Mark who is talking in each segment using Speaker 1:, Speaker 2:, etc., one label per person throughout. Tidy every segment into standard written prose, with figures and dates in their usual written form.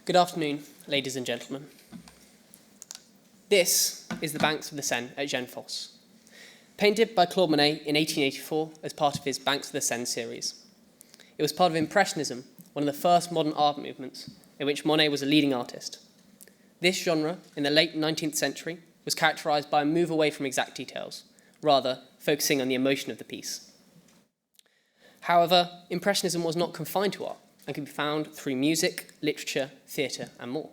Speaker 1: Good afternoon, ladies and gentlemen. This is the banks of the Seine at Jenfosse, painted by Claude Monet in 1884 as part of his Banks of the Seine series. It was part of Impressionism, one of the first modern art movements in which Monet was a leading artist. This genre, in the late 19th century, was characterized by a move away from exact details, rather focusing on the emotion of the piece. However, Impressionism was not confined to art and can be found through music, literature, theatre, and more.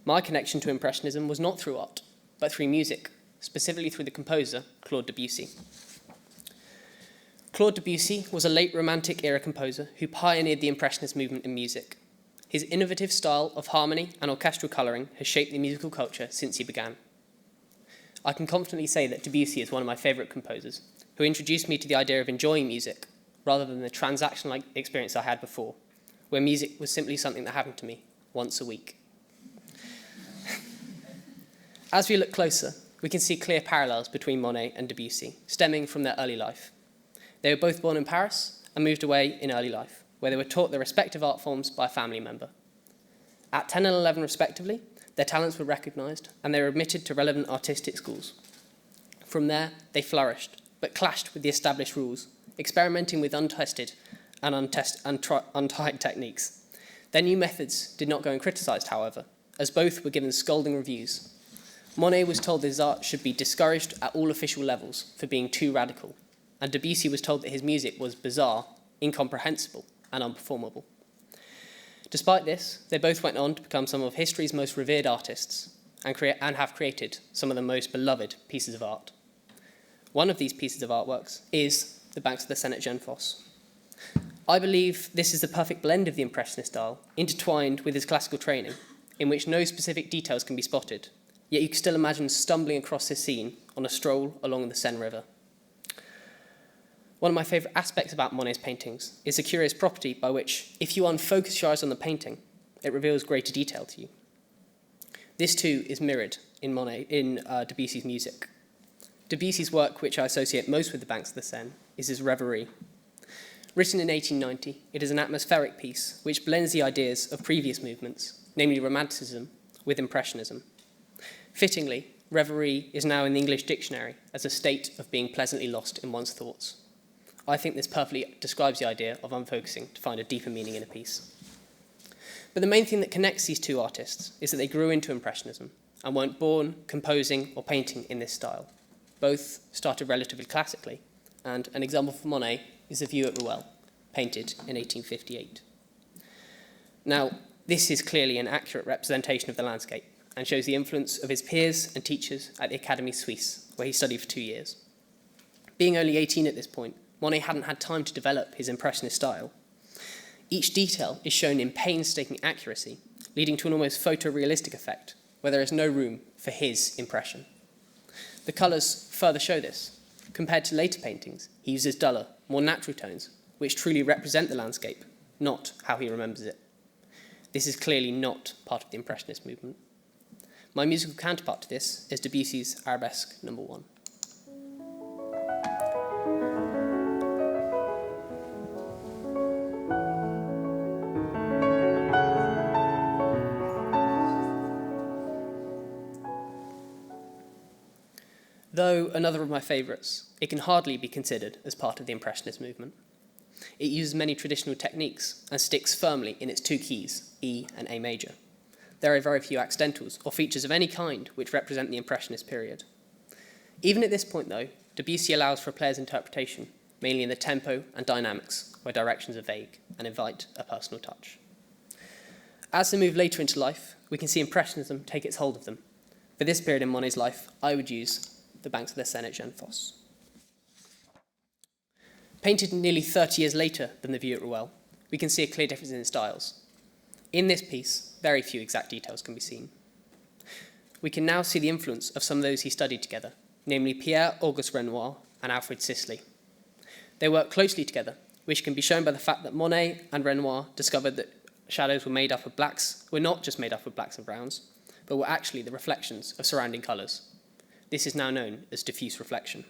Speaker 1: My connection to Impressionism was not through art, but through music, specifically through the composer Claude Debussy. Claude Debussy was a late Romantic era composer who pioneered the Impressionist movement in music. His innovative style of harmony and orchestral colouring has shaped the musical culture since he began. I can confidently say that Debussy is one of my favourite composers, who introduced me to the idea of enjoying music, rather than the transaction-like experience I had before, where music was simply something that happened to me once a week. As we look closer, we can see clear parallels between Monet and Debussy, stemming from their early life. They were both born in Paris and moved away in early life, where they were taught their respective art forms by a family member. At 10 and 11 respectively, their talents were recognised and they were admitted to relevant artistic schools. From there, they flourished, but clashed with the established rules, experimenting with untested and untried techniques. Their new methods did not go uncriticised, however, as both were given scolding reviews. Monet was told that his art should be discouraged at all official levels for being too radical, and Debussy was told that his music was bizarre, incomprehensible, and unperformable. Despite this, they both went on to become some of history's most revered artists and have created some of the most beloved pieces of art. One of these pieces of artworks is the Banks of the Seine at Jenfosse. I believe this is the perfect blend of the Impressionist style, intertwined with his classical training, in which no specific details can be spotted, yet you can still imagine stumbling across this scene on a stroll along the Seine River. One of my favourite aspects about Monet's paintings is the curious property by which, if you unfocus your eyes on the painting, it reveals greater detail to you. This too is mirrored in Debussy's music. Debussy's work, which I associate most with the Banks of the Seine, is his Reverie. Written in 1890, it is an atmospheric piece which blends the ideas of previous movements, namely Romanticism, with Impressionism. Fittingly, Reverie is now in the English dictionary as a state of being pleasantly lost in one's thoughts. I think this perfectly describes the idea of unfocusing to find a deeper meaning in a piece. But the main thing that connects these two artists is that they grew into Impressionism and weren't born composing or painting in this style. Both started relatively classically, and an example for Monet is The View at Ruelle, painted in 1858. Now, this is clearly an accurate representation of the landscape and shows the influence of his peers and teachers at the Académie Suisse, where he studied for 2 years. Being only 18 at this point, Monet hadn't had time to develop his Impressionist style. Each detail is shown in painstaking accuracy, leading to an almost photorealistic effect, where there is no room for his impression. The colours further show this. Compared to later paintings, he uses duller, more natural tones, which truly represent the landscape, not how he remembers it. This is clearly not part of the Impressionist movement. My musical counterpart to this is Debussy's Arabesque No. 1. Though another of my favourites, it can hardly be considered as part of the Impressionist movement. It uses many traditional techniques and sticks firmly in its two keys, E and A major. There are very few accidentals or features of any kind which represent the Impressionist period. Even at this point, though, Debussy allows for a player's interpretation, mainly in the tempo and dynamics, where directions are vague and invite a personal touch. As they move later into life, we can see Impressionism take its hold of them. For this period in Monet's life, I would use the Banks of the Seine at Jenfosse. Painted nearly 30 years later than The View at Ruelle, we can see a clear difference in styles. In this piece, very few exact details can be seen. We can now see the influence of some of those he studied together, namely Pierre-Auguste Renoir and Alfred Sisley. They worked closely together, which can be shown by the fact that Monet and Renoir discovered that shadows were not just made up of blacks and browns, but were actually the reflections of surrounding colours. This is now known as diffuse reflection.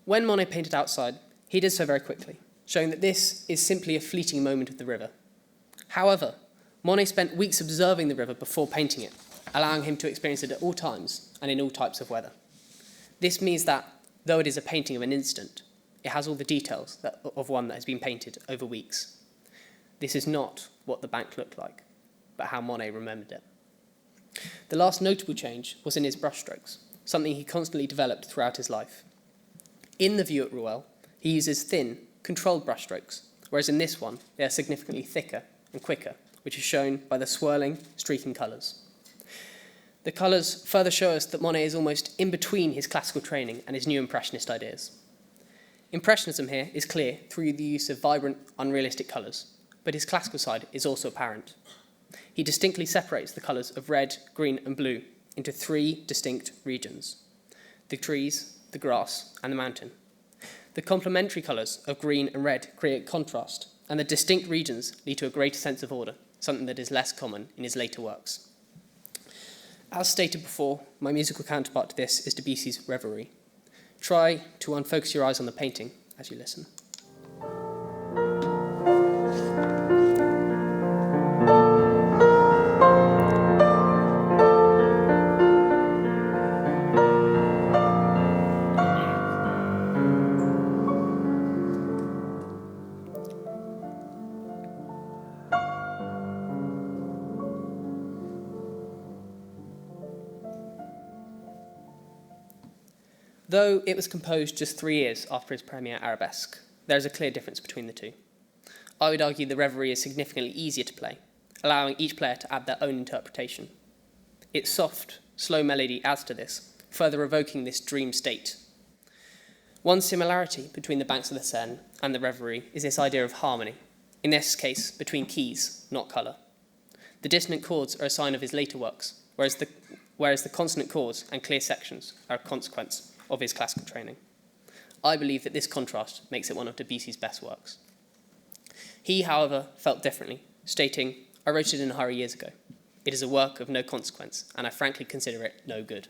Speaker 1: When Monet painted outside, he did so very quickly, showing that this is simply a fleeting moment of the river. However, Monet spent weeks observing the river before painting it, allowing him to experience it at all times and in all types of weather. This means that, though it is a painting of an instant, it has all the details of one that has been painted over weeks. This is not what the bank looked like, but how Monet remembered it. The last notable change was in his brushstrokes, something he constantly developed throughout his life. In the view at Rouelle, he uses thin, controlled brushstrokes, whereas in this one, they are significantly thicker and quicker, which is shown by the swirling, streaking colours. The colours further show us that Monet is almost in between his classical training and his new Impressionist ideas. Impressionism here is clear through the use of vibrant, unrealistic colours, but his classical side is also apparent. He distinctly separates the colours of red, green, and blue into three distinct regions: the trees, the grass, and the mountain. The complementary colours of green and red create contrast, and the distinct regions lead to a greater sense of order, something that is less common in his later works. As stated before, my musical counterpart to this is Debussy's Reverie. Try to unfocus your eyes on the painting as you listen. Though it was composed just 3 years after his premiere Arabesque, there is a clear difference between the two. I would argue the Reverie is significantly easier to play, allowing each player to add their own interpretation. Its soft, slow melody adds to this, further evoking this dream state. One similarity between the banks of the Seine and the Reverie is this idea of harmony, in this case between keys, not colour. The dissonant chords are a sign of his later works, whereas the consonant chords and clear sections are a consequence of his classical training. I believe that this contrast makes it one of Debussy's best works. He, however, felt differently, stating, "I wrote it in a hurry years ago. It is a work of no consequence, and I frankly consider it no good."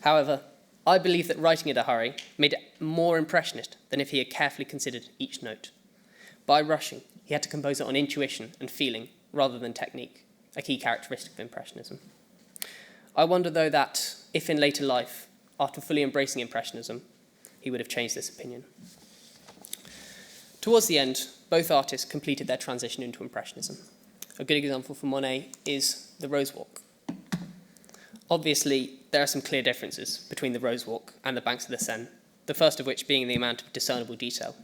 Speaker 1: However, I believe that writing it in a hurry made it more impressionist than if he had carefully considered each note. By rushing, he had to compose it on intuition and feeling rather than technique, a key characteristic of Impressionism. I wonder, though, that if in later life, after fully embracing Impressionism, he would have changed this opinion. Towards the end, both artists completed their transition into Impressionism. A good example for Monet is the Rose Walk. Obviously, there are some clear differences between the Rose Walk and the banks of the Seine, the first of which being the amount of discernible detail.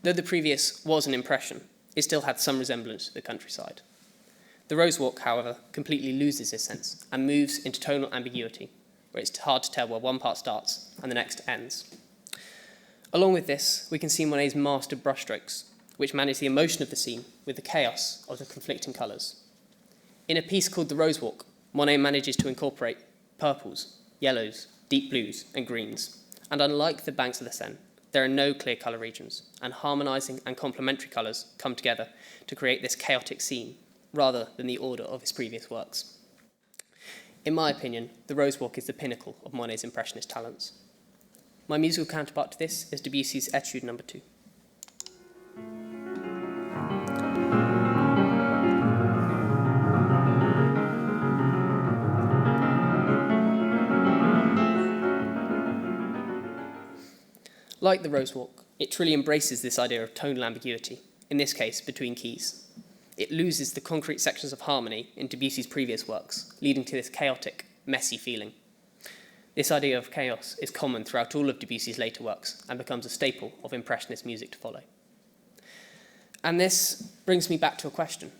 Speaker 1: Though the previous was an impression, it still had some resemblance to the countryside. The Rose Walk, however, completely loses this sense and moves into tonal ambiguity, where it's hard to tell where one part starts and the next ends. Along with this, we can see Monet's mastered brushstrokes, which manage the emotion of the scene with the chaos of the conflicting colours. In a piece called The Rose Walk, Monet manages to incorporate purples, yellows, deep blues, and greens. And unlike the banks of the Seine, there are no clear colour regions, and harmonising and complementary colours come together to create this chaotic scene, rather than the order of his previous works. In my opinion, The Rose Walk is the pinnacle of Monet's Impressionist talents. My musical counterpart to this is Debussy's Etude No. 2. Like The Rose Walk, it truly embraces this idea of tonal ambiguity, in this case between keys. It loses the concrete sections of harmony in Debussy's previous works, leading to this chaotic, messy feeling. This idea of chaos is common throughout all of Debussy's later works and becomes a staple of Impressionist music to follow. And this brings me back to a question.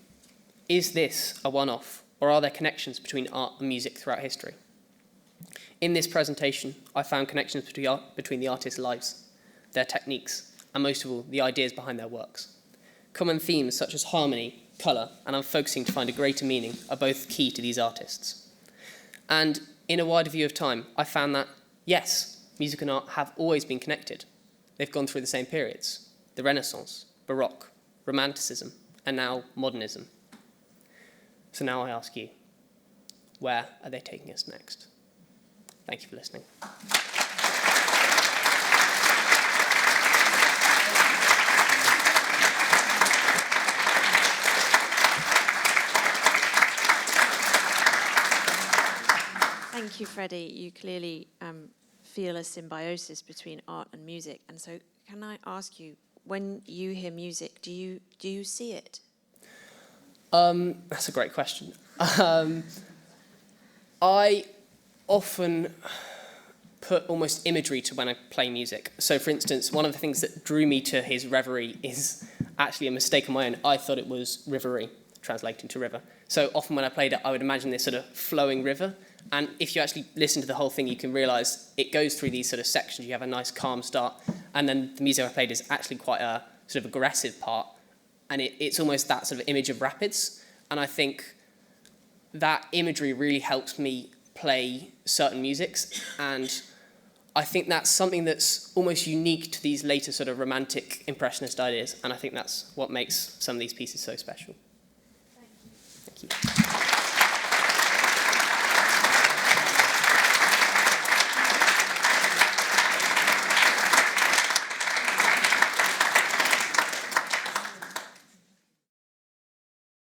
Speaker 1: Is this a one-off, or are there connections between art and music throughout history? In this presentation, I found connections between the artists' lives, their techniques, and most of all, the ideas behind their works. Common themes such as harmony, colour, and I'm focusing to find a greater meaning are both key to these artists. And in a wider view of time, I found that, yes, music and art have always been connected. They've gone through the same periods: the Renaissance, Baroque, Romanticism, and now modernism. So now I ask you, where are they taking us next? Thank you for listening.
Speaker 2: Freddy, you clearly feel a symbiosis between art and music. And so can I ask you, when you hear music, do you see it?
Speaker 1: That's a great question. I often put almost imagery to when I play music. So, for instance, one of the things that drew me to his Reverie is actually a mistake on my own. I thought it was Riverie, translating to river. So often when I played it, I would imagine this sort of flowing river. And if you actually listen to the whole thing, you can realise it goes through these sort of sections. You have a nice calm start, and then the music I played is actually quite a sort of aggressive part. And it's almost that sort of image of rapids. And I think that imagery really helps me play certain musics. And I think that's something that's almost unique to these later sort of romantic impressionist ideas. And I think that's what makes some of these pieces so special. Thank you.